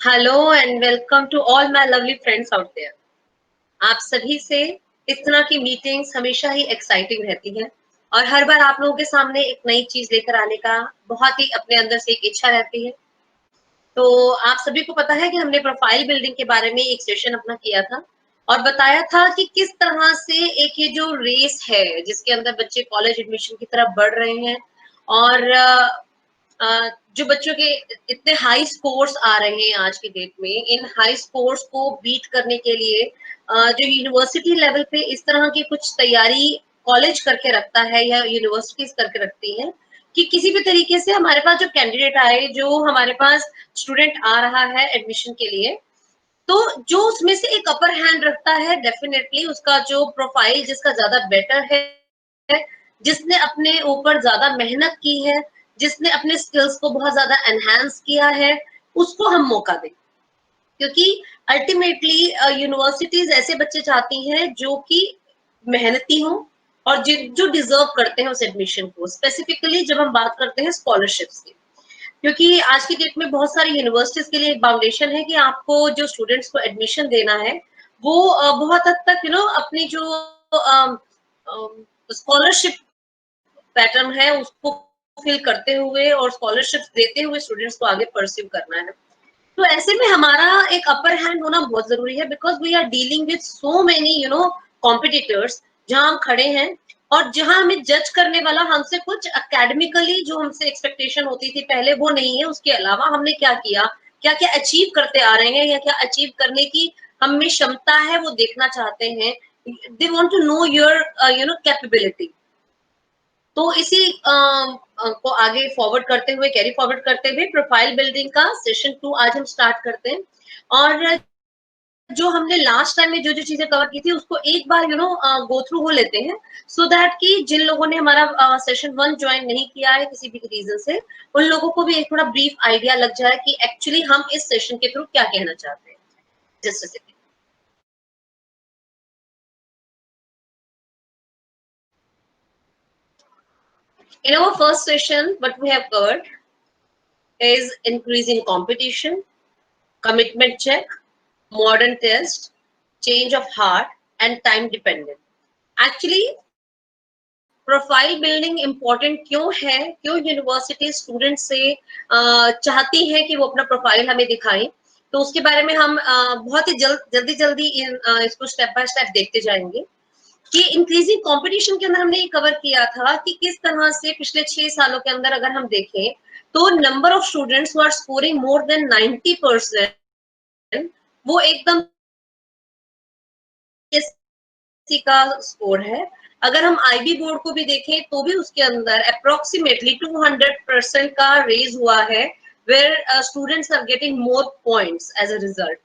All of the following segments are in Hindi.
Hello and welcome to all my lovely friends out there. आप सभी से इस तरह की मीटिंग्स हमेशा ही एक्साइटिंग रहती है और हर बार आप लोगों के सामने एक नई चीज लेकर आने का बहुत ही अपने अंदर से एक इच्छा रहती है। तो आप सभी को पता है कि हमने प्रोफाइल बिल्डिंग के बारे में एक सेशन अपना किया था और बताया था कि किस तरह से एक ये जो रेस है जिसके अंदर बच्चे कॉलेज एडमिशन की तरफ बढ़ रहे हैं और जो बच्चों के इतने हाई स्कोर्स आ रहे हैं आज की डेट में, इन हाई स्कोर्स को बीट करने के लिए जो यूनिवर्सिटी लेवल पे इस तरह की कुछ तैयारी कॉलेज करके रखता है या यूनिवर्सिटीज करके रखती है कि किसी भी तरीके से हमारे पास जो कैंडिडेट आए, जो हमारे पास स्टूडेंट आ रहा है एडमिशन के लिए, तो जो उसमें से एक अपर हैंड रखता है, डेफिनेटली उसका जो प्रोफाइल जिसका ज्यादा बेटर है, जिसने अपने ऊपर ज्यादा मेहनत की है, जिसने अपने स्किल्स को बहुत ज्यादा एनहांस किया है, उसको हम मौका दें। क्योंकि अल्टीमेटली यूनिवर्सिटीज ऐसे बच्चे चाहती हैं जो कि मेहनती हों और जो डिजर्व करते हैं उस एडमिशन को। स्पेसिफिकली जब हम बात करते हैं स्कॉलरशिप्स की, क्योंकि आज की डेट में बहुत सारी यूनिवर्सिटीज के लिए एक फाउंडेशन है कि आपको जो स्टूडेंट्स को एडमिशन देना है वो बहुत हद तक अपनी जो स्कॉलरशिप पैटर्न है उसको फिल करते हुए और स्कॉलरशिप देते हुए स्टूडेंट्स को आगे परस्यू करना है। तो ऐसे में हमारा एक अपर हैंड होना बहुत जरूरी है, because we are dealing with so many competitors, जहां हम खड़े हैं और जहां हमें जज करने वाला हमसे कुछ एकेडमिकली जो हमसे एक्सपेक्टेशन होती थी पहले वो नहीं है, उसके अलावा हमने क्या किया, क्या क्या अचीव करते आ रहे हैं या क्या अचीव करने की हम में क्षमता है वो देखना चाहते हैं। They want to know your capability. तो इसी को आगे फॉरवर्ड करते हुए, कैरी फॉरवर्ड करते हुए प्रोफाइल बिल्डिंग का सेशन 2 आज हम स्टार्ट करते हैं। और जो हमने लास्ट टाइम में जो जो चीजें कवर की थी उसको एक बार गो थ्रू हो लेते हैं, सो दैट कि जिन लोगों ने हमारा सेशन 1 ज्वाइन नहीं किया है किसी भी रीजन से, उन लोगों को भी एक थोड़ा ब्रीफ आइडिया लग जाए कि एक्चुअली हम इस सेशन के थ्रू क्या कहना चाहते हैं। Just a second. In our first session, what we have covered is increasing competition, commitment check, modern test, change of heart, and time dependent. Actually, profile building important क्यों है, क्यों यूनिवर्सिटी स्टूडेंट से चाहती है कि वो अपना प्रोफाइल हमें दिखाएं, तो उसके बारे में हम बहुत ही जल्दी जल्दी इसको स्टेप बाय स्टेप देखते जाएंगे। कि इंक्रीजिंग कंपटीशन के अंदर हमने ये कवर किया था कि किस तरह से पिछले 6 सालों के अंदर अगर हम देखें तो number of students who are scoring more than 90%, वो एकदम का स्कोर है। अगर हम आईबी बोर्ड को भी देखें तो भी उसके अंदर अप्रोक्सीमेटली 200% का रेज हुआ है, where students are getting more points as a result.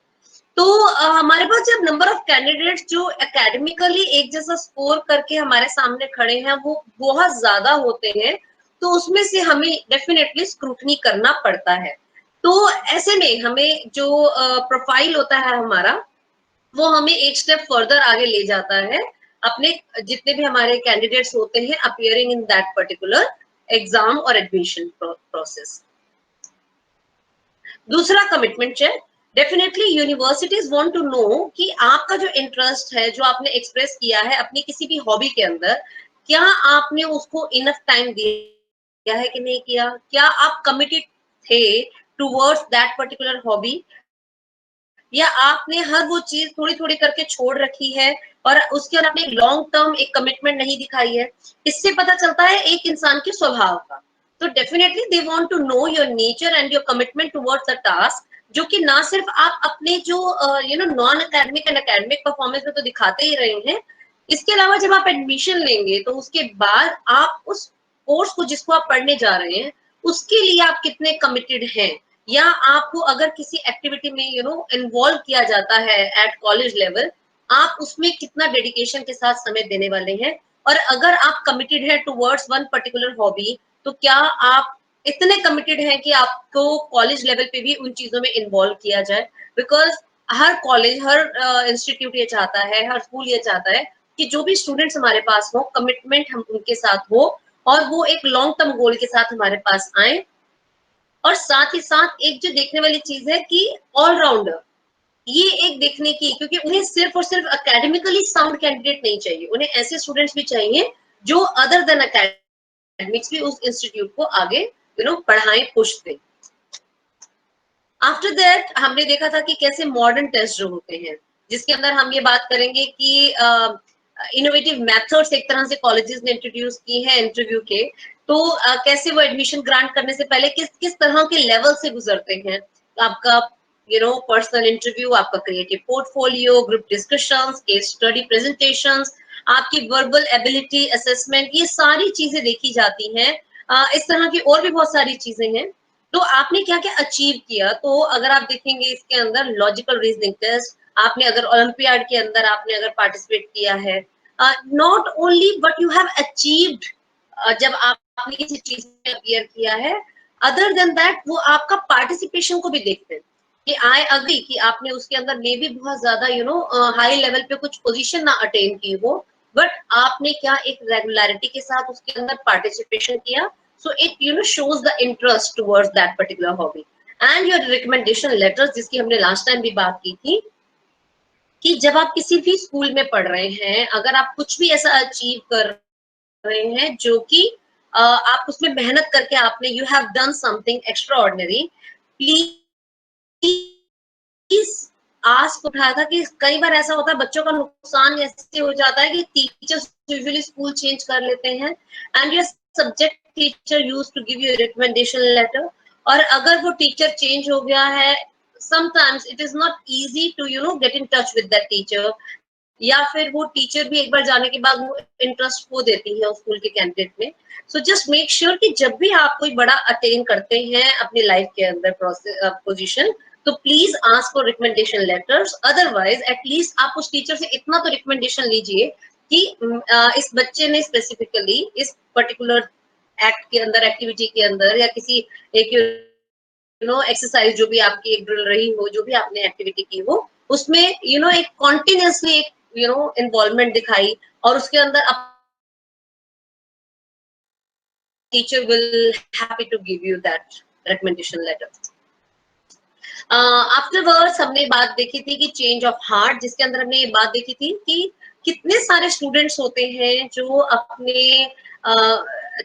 तो हमारे पास जब नंबर ऑफ कैंडिडेट्स जो एकेडमिकली एक जैसा स्कोर करके हमारे सामने खड़े हैं वो बहुत ज्यादा होते हैं, तो उसमें से हमें डेफिनेटली स्क्रूटनी करना पड़ता है। तो ऐसे में हमें जो प्रोफाइल होता है हमारा, वो हमें एक स्टेप फर्दर आगे ले जाता है अपने जितने भी हमारे कैंडिडेट्स होते हैं appearing in that particular exam और एडमिशन प्रोसेस। दूसरा commitment check. Definitely universities want to know कि आपका जो इंटरेस्ट है, जो आपने एक्सप्रेस किया है अपनी किसी भी हॉबी के अंदर, क्या आपने उसको इनफ टाइम दिया है कि नहीं किया, क्या आप कमिटेड थे टूवर्ड्स दैट पर्टिकुलर हॉबी, या आपने हर वो चीज थोड़ी थोड़ी करके छोड़ रखी है और उसके अंदर आपने लॉन्ग टर्म एक कमिटमेंट नहीं दिखाई है। इससे पता चलता है एक इंसान के स्वभाव का। तो definitely they want to know your nature and your commitment towards the task, जो कि ना सिर्फ आप अपने जो non academic and academic performance में तो दिखाते ही रहे हैं, इसके अलावा जब आप एडमिशन लेंगे तो उसके बाद आप उस कोर्स को जिसको आप पढ़ने जा रहे हैं उसके लिए आप कितने कमिटेड हैं, या आपको अगर किसी एक्टिविटी में इन्वॉल्व किया जाता है एट कॉलेज लेवल, आप उसमें कितना डेडिकेशन के साथ समय देने वाले हैं। और अगर आप कमिटेड है टुवर्ड्स वन पर्टिकुलर हॉबी, तो क्या आप इतने कमिटेड हैं कि आपको कॉलेज लेवल पे भी उन चीजों में इन्वॉल्व किया जाए। Because her college, her institute ये चाहता है, हर स्कूल ये चाहता है कि जो भी स्टूडेंट्स हमारे पास हो, कमिटमेंट हम उनके साथ हो और वो एक लॉन्ग टर्म गोल के साथ हमारे पास आए और साथ ही साथ एक जो देखने वाली चीज है कि ऑलराउंडर, ये एक देखने की, क्योंकि उन्हें सिर्फ और सिर्फ एकेडमिकली साउंड कैंडिडेट नहीं चाहिए, उन्हें ऐसे स्टूडेंट्स भी चाहिए जो अदर देन एकेडमिक्स भी उस इंस्टीट्यूट को आगे पढ़ाएं, पुश दें। आफ्टर दैट हमने देखा था कि कैसे मॉडर्न टेस्ट जो होते हैं, जिसके अंदर हम ये बात करेंगे कि इनोवेटिव मेथड्स एक तरह से कॉलेजेस ने इंट्रोड्यूस की हैं इंटरव्यू के, तो कैसे वो एडमिशन ग्रांट करने से पहले किस किस तरह के लेवल से गुजरते हैं। आपका पर्सनल इंटरव्यू, आपका creative portfolio, group discussions, case study presentations, आपकी वर्बल एबिलिटी असेसमेंट, ये सारी चीजें देखी जाती हैं। इस तरह की और भी बहुत सारी चीजें हैं। तो आपने क्या क्या अचीव किया, तो अगर आप देखेंगे इसके अंदर लॉजिकल रीजनिंग टेस्ट, आपने अगर ओलंपियाड के अंदर आपने अगर पार्टिसिपेट किया है, not only but you have achieved, जब आपने किसी चीज में अपीयर किया है, अदर देन दैट वो आपका पार्टिसिपेशन को भी देखते हैं कि आई अग्री कि आपने उसके अंदर मे भी बहुत ज्यादा हाई लेवल पे कुछ पोजीशन ना अटेन की हो, बट आपने क्या एक रेगुलरिटी के साथ उसके अंदर पार्टिसिपेशन किया, so it shows the interest towards that particular hobby. And your recommendation letters, जिसकी हमने लास्ट टाइम भी बात की थी, कि जब आप किसी भी स्कूल में पढ़ रहे हैं, अगर आप कुछ भी ऐसा अचीव कर रहे हैं जो कि आप उसमें मेहनत करके आपने you have done something extra ordinary, please ask उठाया था कि कई बार ऐसा होता है बच्चों का नुकसान ऐसे हो जाता है कि टीचर्स यूजुअली स्कूल चेंज कर लेते हैं and your subject teacher used to give you recommendation letter, और अगर वो टीचर चेंज हो गया है, sometimes it is not easy to get in touch with that teacher, या फिर वो टीचर भी एक बार जाने के बाद वो इंटरेस्ट खो देती है उस स्कूल के कैंडिडेट में। सो जस्ट मेक श्योर कि जब भी आप कोई बड़ा अटेन करते हैं अपनी लाइफ के अंदर पोजीशन, तो please ask for recommendation letters, otherwise at least आप उस टीचर से इतना तो रिकमेंडेशन लीजिए कि इस बच्चे ने स्पेसिफिकली इस पर्टिकुलर एक्ट के अंदर, एक्टिविटी के अंदर, या किसी एक एक्सरसाइज जो भी आपकी एक ड्रिल रही हो, जो भी आपने एक्टिविटी की हो, उसमें एक कॉन्टिन्यूसली एक इन्वॉल्वमेंट दिखाई, और उसके अंदर आप teacher will happy to give you that recommendation letter. Afterwards हमने बात देखी थी कि चेंज ऑफ हार्ट, जिसके अंदर हमने ये बात देखी थी कि कितने सारे स्टूडेंट्स होते हैं जो अपने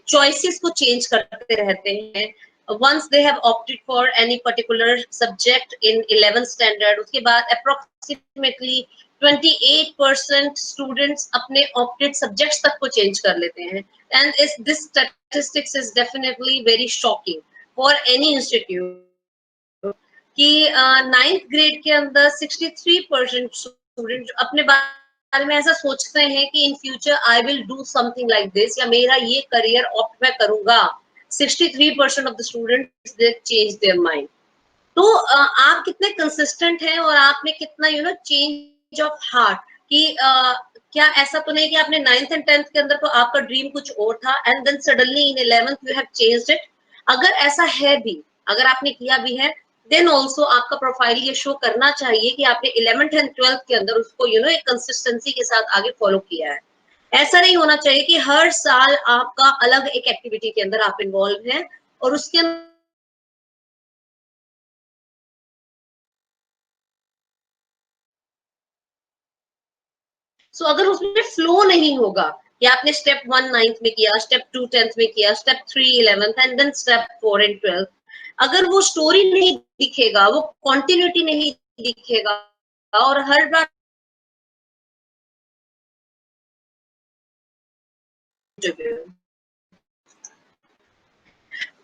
चॉइसेस को चेंज करते रहते हैं once they have opted for any particular subject in 11th standard, उसके बाद approximately 28% students अपने opted subjects तक को change कर लेते हैं, and this statistics is definitely very shocking for any institute कि 9th grade के अंदर 63% students अपने बारे में ऐसा सोचते हैं कि in future I will do something like this, या मेरा ये career opt मैं करूंगा। 63% of the students they change their mind. तो आप कितने कंसिस्टेंट हैं और आपने कितना चेंज ऑफ हार्ट कि क्या ऐसा तो नहीं कि आपने 9th एंड 10th के अंदर तो आपका ड्रीम कुछ और था and then suddenly in 11th you have changed it. अगर ऐसा है भी, अगर आपने किया भी है, देन ऑल्सो आपका प्रोफाइल ये शो करना चाहिए कि आपने 11th एंड 12th के अंदर उसको एक कंसिस्टेंसी के साथ आगे फॉलो किया है। ऐसा नहीं होना चाहिए कि हर साल आपका अलग एक एक्टिविटी के अंदर आप इन्वॉल्व हैं और उसके अंदर अगर उसमें फ्लो नहीं होगा कि आपने स्टेप 1 9th में किया, स्टेप 2 10th में किया, step 3 11th and then step 4 and 12th, अगर वो स्टोरी नहीं दिखेगा, वो कॉन्टिन्यूटी नहीं दिखेगा और हर बार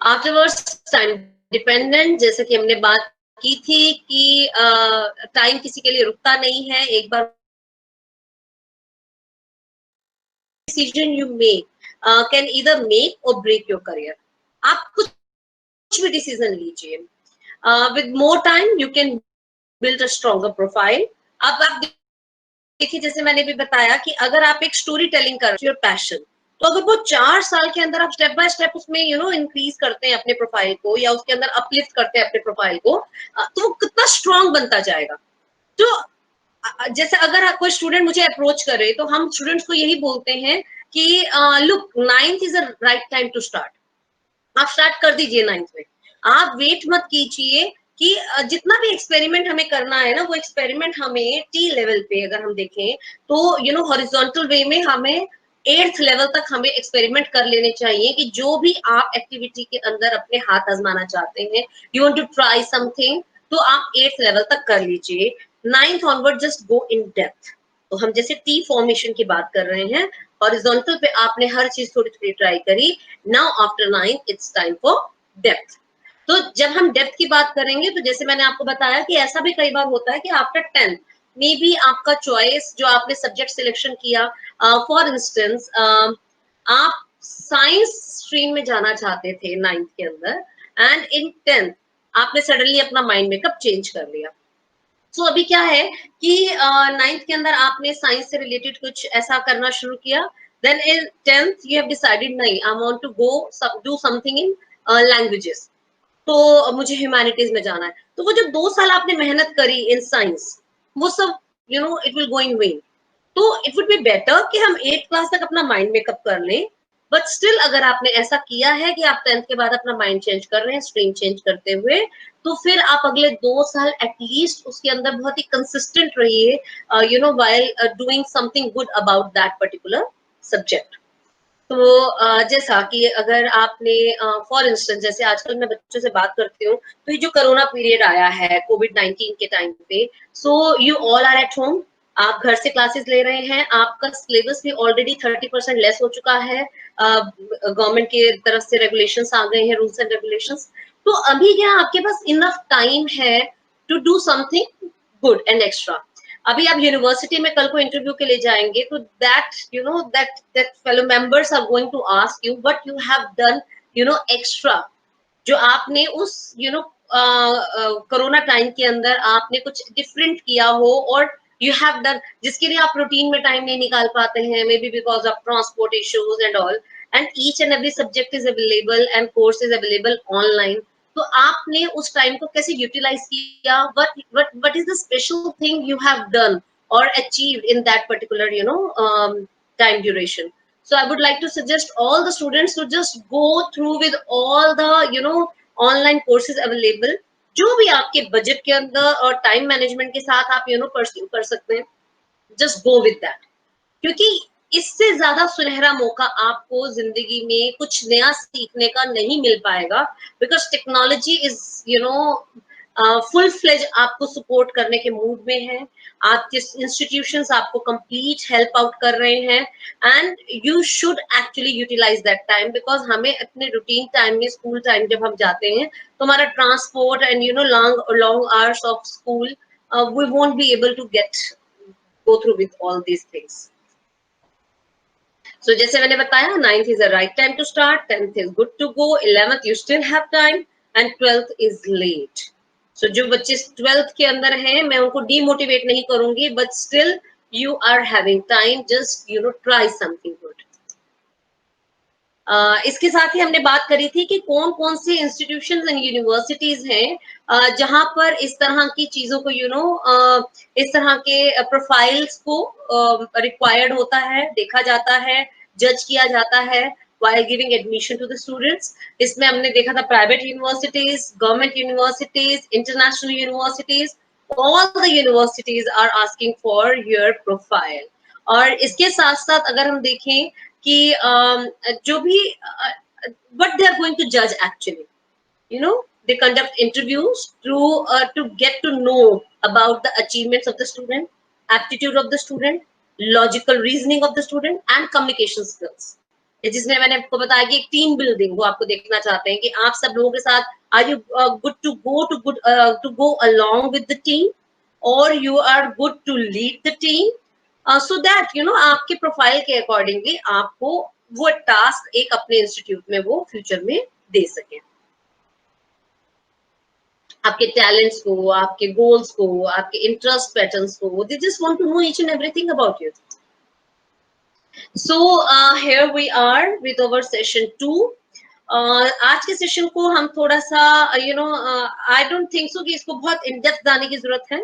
आफ्टरवर्ड्स टाइम डिपेंडेंट, जैसे कि हमने बात की थी कि टाइम किसी के लिए रुकता नहीं है। एक बार decision you make can either make or break your career. आप कुछ भी डिसीजन लीजिए, with more time you can build a stronger profile. अब आप देखिए, जैसे मैंने भी बताया कि अगर आप एक स्टोरी टेलिंग कर योर पैशन, तो अगर वो 4 साल के अंदर आप स्टेप बाय स्टेप उसमें इंक्रीज करते हैं अपने प्रोफाइल को या उसके अंदर अपलिफ्ट करते हैं अपने प्रोफाइल को, तो वो कितना स्ट्रांग बनता जाएगा। तो जैसे अगर कोई स्टूडेंट मुझे अप्रोच करे तो हम स्टूडेंट्स को यही बोलते हैं कि look 9th is a right time to start. आप स्टार्ट कर दीजिए 9th में। आप वेट मत कीजिए कि जितना भी एक्सपेरिमेंट हमें करना है ना, वो एक्सपेरिमेंट हमें टी लेवल पे अगर हम देखें तो हॉरिजॉन्टल वे में हमें 8th लेवल तक हमें एक्सपेरिमेंट कर लेने चाहिए कि जो भी आप एक्टिविटी के अंदर अपने हाथ आजमाना चाहते हैं, you want to try something, तो आप 8th लेवल तक कर लीजिए। 9th onward just go in depth. तो हम जैसे टी फॉर्मेशन की बात कर रहे हैं, हॉरिजॉन्टल पे आपने हर चीज थोड़ी थोड़ी ट्राई करी, now after 9th it's time for depth. तो जब हम डेप्थ की बात करेंगे तो जैसे मैंने आपको बताया कि ऐसा भी कई बार होता है कि आफ्टर 10th मे बी आपका चॉइस जो आपने सब्जेक्ट सिलेक्शन किया, फॉर इंस्टेंस आप साइंस स्ट्रीम में जाना चाहते थे 9th के अंदर, एंड इन 10th आपने सडनली अपना माइंड मेकअप चेंज कर लिया। सो अभी क्या है कि 9th के अंदर आपने साइंस से रिलेटेड कुछ ऐसा करना शुरू किया, then in 10th you have decided नहीं, I want to go do something in languages, तो मुझे ह्यूमैनिटीज में जाना है। तो वो जो 2 साल आपने मेहनत करी इन साइंस, वो सब it will go in when. तो इट वुड बी बेटर कि हम 8th क्लास तक अपना माइंड मेकअप कर लें, बट स्टिल अगर आपने ऐसा किया है कि आप 10th के बाद अपना माइंड चेंज कर रहे हैं स्ट्रीम चेंज करते हुए, तो फिर आप अगले 2 साल एटलीस्ट उसके अंदर बहुत ही कंसिस्टेंट रहिए, while doing something good about that particular subject. तो जैसा कि अगर आपने फॉर इंस्टेंस जैसे आजकल मैं बच्चों से बात करती हूँ, तो ये जो कोरोना पीरियड आया है कोविड-19 के टाइम पे, so you all are at home, आप घर से क्लासेस ले रहे हैं, आपका सिलेबस भी ऑलरेडी 30% लेस हो चुका है, गवर्नमेंट की तरफ से रेगुलेशंस आ गए हैं, रूल्स एंड रेगुलेशंस। तो अभी क्या आपके पास इनफ टाइम है to do something good and extra. अभी आप यूनिवर्सिटी में कल को इंटरव्यू के लिए जाएंगे तो that fellow members are going to ask you what you have done extra, जो आपने उस कोरोना टाइम के अंदर आपने कुछ डिफरेंट किया हो, और यू हैव डन जिसके लिए आप रूटीन में टाइम नहीं निकाल पाते हैं, may be because of transport issues and all, and each and every subject is available and course is available online. तो आपने उस टाइम को कैसे यूटिलाइज किया, what is the special thing you have done or achieved in that particular time duration. So I would like to suggest all the students to just go through with all the online courses available, जो भी आपके बजट के अंदर और टाइम मैनेजमेंट के साथ आप परस्यू कर सकते हैं, जस्ट गो विद दैट। क्योंकि इससे ज्यादा सुनहरा मौका आपको जिंदगी में कुछ नया सीखने का नहीं मिल पाएगा, because technology is full fledge आपको सपोर्ट करने के मूड में है, आपके इंस्टीट्यूशंस आपको कंप्लीट हेल्प आउट कर रहे हैं, and you should actually utilize that time, because हमें अपने रूटीन टाइम में स्कूल टाइम जब हम जाते हैं तो हमारा transport and long hours of school, we won't be able to get go through with all these things. So जैसे मैंने बताया 9th is the right time to start, 10th is good to go, 11th you still have time, and 12th is late. So जो बच्चे 12th के अंदर हैं मैं उनको demotivate नहीं करूंगी, but still you are having time, just try something good. इसके साथ ही हमने बात करी थी कि कौन कौन से इंस्टीट्यूशंस एंड यूनिवर्सिटीज हैं जहां पर इस तरह की चीजों को इस तरह के प्रोफाइल्स को रिक्वायर्ड होता है, देखा जाता है, जज किया जाता है while giving admission to the students. इसमें हमने देखा था private universities, government universities, international universities, all the universities are asking for your profile. और इसके साथ साथ अगर हम देखें कि जो भी what they are going to judge actually, they conduct interviews to get to know about the achievements of the student, aptitude of the student, logical reasoning of the student, and communication skills. जिसमें मैंने आपको बताया कि एक टीम बिल्डिंग वो आपको देखना चाहते हैं कि आप सब लोगों के साथ are you good to go along with the team, और you are good to lead the team, so that आपके प्रोफाइल के अकॉर्डिंगली आपको वो टास्क एक अपने इंस्टीट्यूट में वो फ्यूचर में दे सके। आपके टैलेंट्स को, आपके गोल्स को, आपके इंटरेस्ट पैटर्न्स को, they just want to know each and everything about you. So here we are with our session 2। आज के सेशन को हम थोड़ा सा आई डोंट थिंक सो कि इसको बहुत इन डेप्थ जाने की जरूरत है,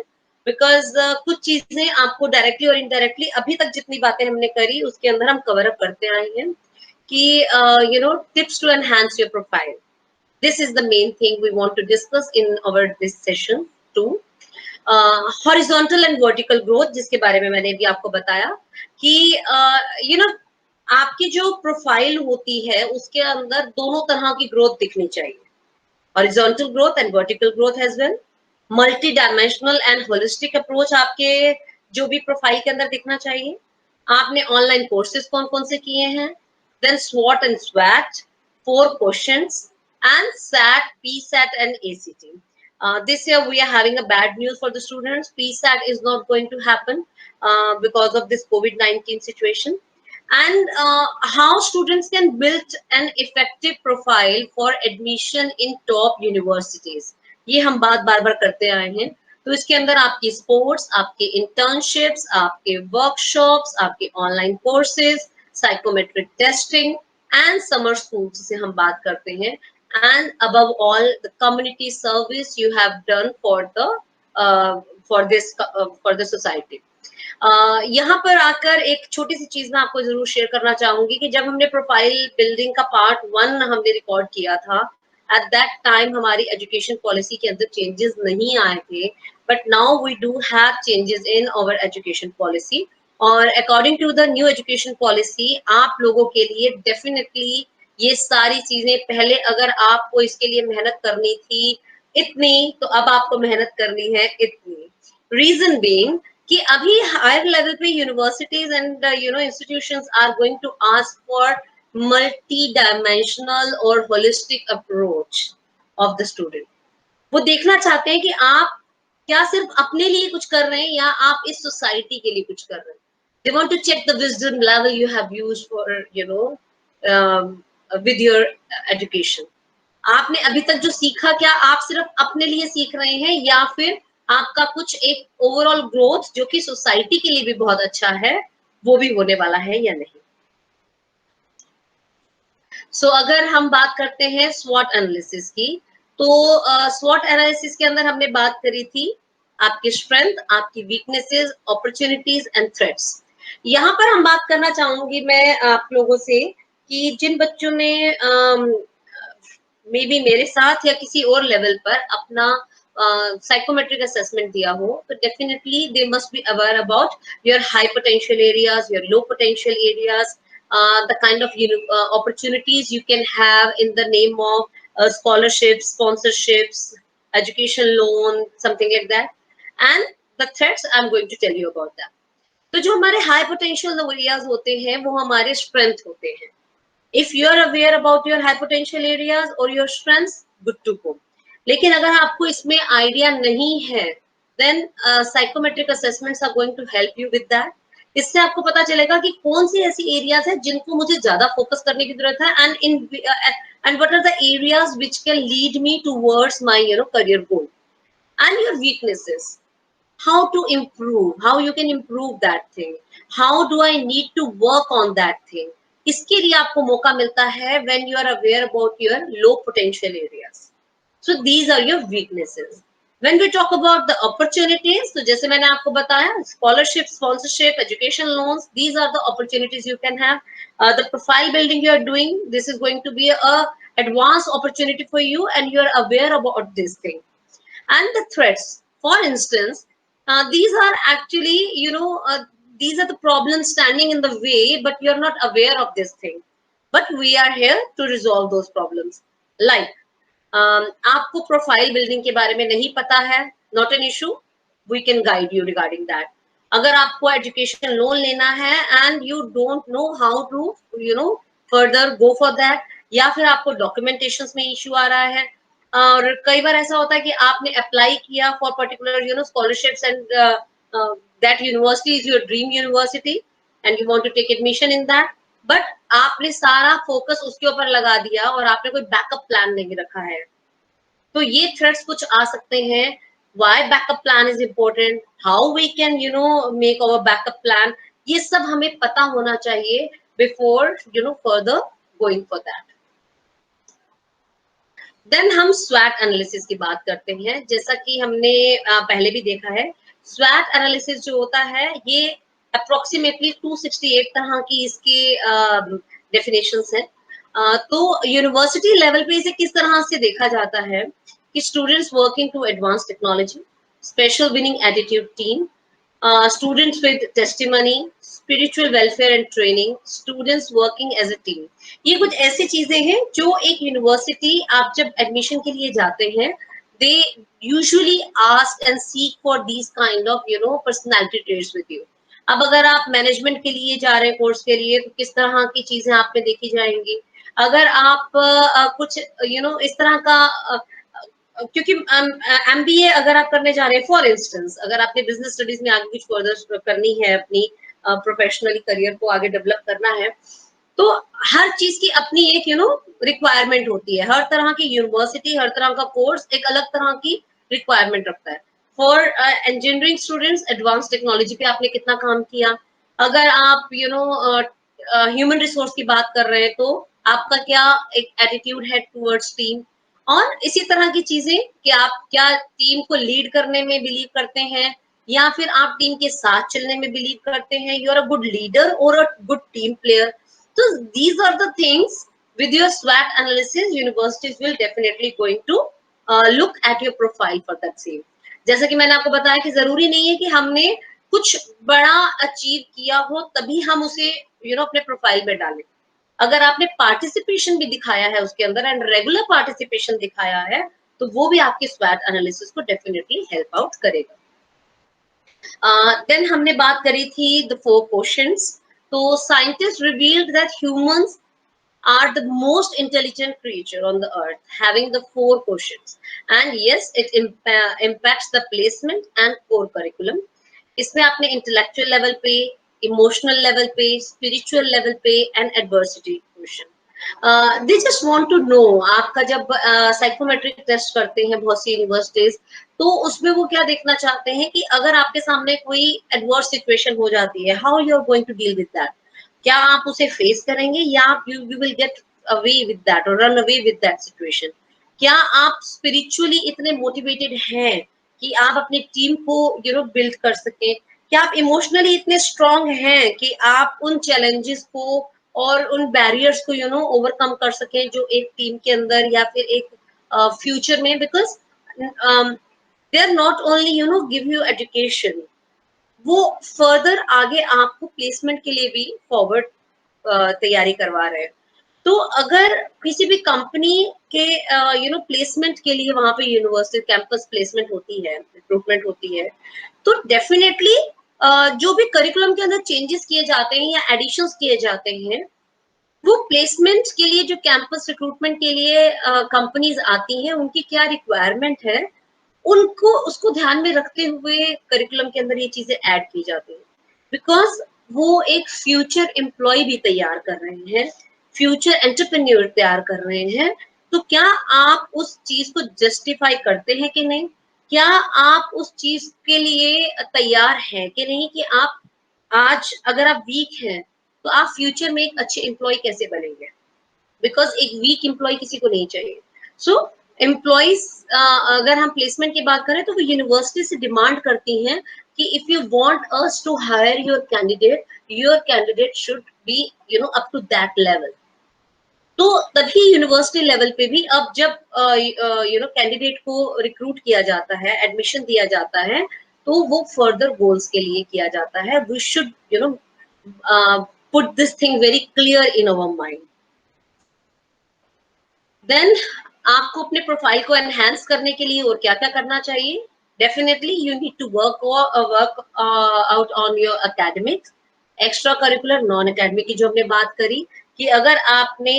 बिकॉज कुछ चीजें आपको डायरेक्टली और इनडायरेक्टली अभी तक जितनी बातें हमने करी उसके अंदर हम कवर अप करते आए हैं कि tips to enhance your profile. This is the main thing we want to discuss in our this session too. Horizontal and vertical growth, जिसके बारे में मैंने भी आपको बताया कि यू नो आपकी जो प्रोफाइल होती है उसके अंदर दोनों तरह की ग्रोथ दिखनी चाहिए, horizontal growth and vertical growth as well. Multi dimensional and holistic approach आपके जो भी प्रोफाइल के अंदर दिखना चाहिए। आपने ऑनलाइन कोर्सेज कौन कौन से किए हैं, then swot and swat, 4 questions and SAT, PSAT and ACT. This year we are having a bad news for the students. PSAT is not going to happen because of this COVID-19 situation. And how students can build an effective profile for admission in top universities. ये हम बात बार बार करते आए हैं। तो इसके अंदर आपकी स्पोर्ट्स, आपके इंटर्नशिप्स, आपके वर्कशॉप्स, आपके online courses, psychometric testing and summer school से हम बात करते हैं, and above all the community service you have done for the society. यहाँ पर आकर एक छोटी सी चीज मैं आपको जरूर शेयर करना चाहूंगी कि जब हमने प्रोफाइल बिल्डिंग का पार्ट 1 हमने रिकॉर्ड किया था, एट दैट टाइम हमारी एजुकेशन पॉलिसी के अंदर चेंजेस नहीं आए थे, but now we do have changes in our education policy. और according to the new education policy आप लोगों के लिए डेफिनेटली ये सारी चीजें, पहले अगर आपको इसके लिए मेहनत करनी थी इतनी, तो अब आपको मेहनत करनी है इतनी। रीजन बीइंग कि अभी हायर लेवल पे universities and institutions are going to ask for multi dimensional और holistic approach of the student. वो देखना चाहते हैं कि आप क्या सिर्फ अपने लिए कुछ कर रहे हैं या आप इस सोसाइटी के लिए कुछ कर रहे हैं। They want to check the wisdom level you have used for with your education. आपने अभी तक जो सीखा, क्या आप सिर्फ अपने लिए सीख रहे हैं या फिर आपका कुछ एक ओवरऑल ग्रोथ जो कि सोसाइटी के लिए भी बहुत अच्छा है वो भी होने वाला है या नहीं। सो अगर हम बात करते हैं स्वॉट एनालिसिस की, तो स्वॉट एनालिसिस के अंदर हमने बात करी थी आपकी स्ट्रेंथ, आपकी वीकनेसेस, अपॉर्चुनिटीज एंड थ्रेट्स। यहाँ पर हम बात करना चाहूंगी मैं आप लोगों से कि जिन बच्चों ने मे बी मेरे साथ या किसी और लेवल पर अपना साइकोमेट्रिक असेसमेंट दिया हो, तो definitely they must be aware about your high potential areas, your low potential areas, the kind of opportunities you can have in the name of scholarships, sponsorships, education loan, something like that, and the threats I'm going to tell you about that. तो जो हमारे हाई पोटेंशियल एरियाज होते हैं वो हमारे स्ट्रेंथ होते हैं। If you are aware about your high potential areas or your strengths, good to go. लेकिन अगर आपको इसमें आइडिया नहीं है, then psychometric assessments are going to help you with that. इससे आपको पता चलेगा कि कौन सी ऐसी एरियाज है जिनको मुझे ज्यादा फोकस करने की जरूरत है, and what are the areas which can lead me towards my career goal, and your weaknesses, how to improve, how you can improve that thing, how do I need to work on that thing. इसके लिए आपको मौका मिलता है when you are aware about your low potential areas. So these are your weaknesses. When we talk about the opportunities, तो जैसे मैंने आपको बताया, scholarship, sponsorship, education loans, these are the opportunities you can have. The profile building you are doing, this is going to be a advanced opportunity for you, and you are aware about this thing. And the threats, for instance, these are actually these are the problems standing in the way, but you're not aware of this thing, but we are here to resolve those problems. Like आपको प्रोफाइल बिल्डिंग के बारे में नहीं पता है, not an issue, we can guide you regarding that. अगर आपको एजुकेशन लोन लेना है and you don't know how to further go for that, या फिर आपको डॉक्यूमेंटेशंस में इश्यू आ रहा है, और कई बार ऐसा होता है कि आपने अप्लाई किया for particular scholarships and that university is your dream university and you want to take admission in that, but आपने सारा फोकस उसके ऊपर लगा दिया और आपने कोई बैकअप प्लान नहीं रखा है। तो ये थ्रेट्स कुछ आ सकते हैं। why backup plan is important, how we can make our backup plan, ये सब हमें पता होना चाहिए before further going for that. Then हम स्वैट एनालिसिस की बात करते हैं। जैसा कि हमने पहले भी देखा है, स्वैट एनालिसिस जो होता है ये अप्रोक्सीमेटली 268 तरह की इसकी डेफिनेशंस हैं, तो यूनिवर्सिटी लेवल पे इसे किस तरह से देखा जाता है कि students working to advance technology, special winning attitude team, students with testimony, spiritual welfare and training, students working as a team. ये कुछ ऐसी चीजें हैं जो एक यूनिवर्सिटी, आप जब एडमिशन के लिए जाते हैं, they usually ask and seek for these kind of personality traits with you. अब अगर आप मैनेजमेंट के लिए जा रहे हैं कोर्स के लिए, तो किस तरह की चीजें आप में देखी जाएंगी। अगर आप कुछ इस तरह का क्योंकि एमबीए अगर आप करने जा रहे हैं, फॉर इंस्टेंस अगर आपने बिजनेस स्टडीज में आगे कुछ फर्दर करनी है, अपनी प्रोफेशनली करियर को आगे डेवलप करना है, तो हर चीज की अपनी एक रिक्वायरमेंट होती है। हर तरह की यूनिवर्सिटी, हर तरह का कोर्स एक अलग तरह की रिक्वायरमेंट रखता है। For engineering students, advance technology पे आपने कितना काम किया। अगर आप ह्यूमन रिसोर्स की बात कर रहे हैं, तो आपका क्या एक एटीट्यूड है टुवर्ड्स टीम। और इसी तरह की चीजें कि आप क्या टीम को लीड करने में बिलीव करते हैं, या फिर आप टीम के साथ चलने में बिलीव करते हैं। You are a good leader और a good team player. So these are the things with your SWOT analysis, universities will definitely going to look at your profile for that same. जैसा कि मैंने आपको बताया कि जरूरी नहीं है कि हमने कुछ बड़ा अचीव किया हो तभी हम उसे अपने प्रोफाइल में डालें। अगर आपने पार्टिसिपेशन भी दिखाया है उसके अंदर एंड रेगुलर पार्टिसिपेशन दिखाया है, तो वो भी आपके SWOT एनालिसिस को डेफिनेटली हेल्प आउट करेगा। देन हमने बात करी थी द 4 क्वेश्चंस। तो scientist revealed that humans are the most intelligent creature on the earth, having the 4 questions, and yes, it impacts the placement and core curriculum. इसमें आपने इंटेलेक्चुअल लेवल पे, इमोशनल लेवल पे, स्पिरिचुअल लेवल पे and adversity question. They just want to know, आपका जब साइकोमेट्रिक टेस्ट करते हैं बहुत सी यूनिवर्सिटीज, तो उसमें वो क्या देखना चाहते हैं कि अगर आपके सामने कोई एडवर्स सिचुएशन हो जाती है, how you are going to deal with that. क्या आप उसे फेस करेंगे या आप you will get away with that और run away with that situation. क्या आप स्पिरिचुअली इतने मोटिवेटेड हैं कि आप अपनी टीम को बिल्ड कर सकें। क्या आप इमोशनली इतने स्ट्रांग हैं कि आप उन चैलेंजेस को और उन बैरियर्स को ओवरकम कर सकें जो एक टीम के अंदर या फिर एक फ्यूचर में। Because they are not only give you education, वो फर्दर आगे आपको प्लेसमेंट के लिए भी फॉरवर्ड तैयारी करवा रहे हैं। तो अगर किसी भी कंपनी के प्लेसमेंट के लिए वहां पे यूनिवर्सिटी कैंपस प्लेसमेंट होती है, रिक्रूटमेंट होती है, तो डेफिनेटली जो भी करिकुलम के अंदर चेंजेस किए जाते हैं या एडिशंस किए जाते हैं, वो प्लेसमेंट के लिए जो कैंपस रिक्रूटमेंट के लिए कंपनीज आती हैं, उनकी क्या रिक्वायरमेंट है, उनको उसको ध्यान में रखते हुए करिकुलम के अंदर ये चीजें ऐड की जाती हैं। बिकॉज वो एक फ्यूचर एम्प्लॉय भी तैयार कर रहे हैं, फ्यूचर एंटरप्रेन्योर तैयार कर रहे हैं। तो क्या आप उस चीज को जस्टिफाई करते हैं कि नहीं, क्या आप उस चीज के लिए तैयार हैं कि नहीं, कि आप आज अगर आप वीक हैं तो आप फ्यूचर में एक अच्छे एम्प्लॉय कैसे बनेंगे। बिकॉज एक वीक एम्प्लॉय किसी को नहीं चाहिए। सो एम्प्लॉयज अगर हम प्लेसमेंट की बात करें, तो वो यूनिवर्सिटी से डिमांड करती हैं कि if you want us to hire your candidate should be up to that level. तो तभी यूनिवर्सिटी लेवल पे भी अब जब कैंडिडेट को रिक्रूट किया जाता है, एडमिशन दिया जाता है, तो वो फर्दर गोल्स के लिए किया जाता है। We should put this thing very clear in our mind. Then आपको अपने प्रोफाइल को एनहांस करने के लिए और क्या क्या करना चाहिए। Definitely you need to work out on your academics, extra curricular, non academic की जो हमने बात करी, कि अगर आपने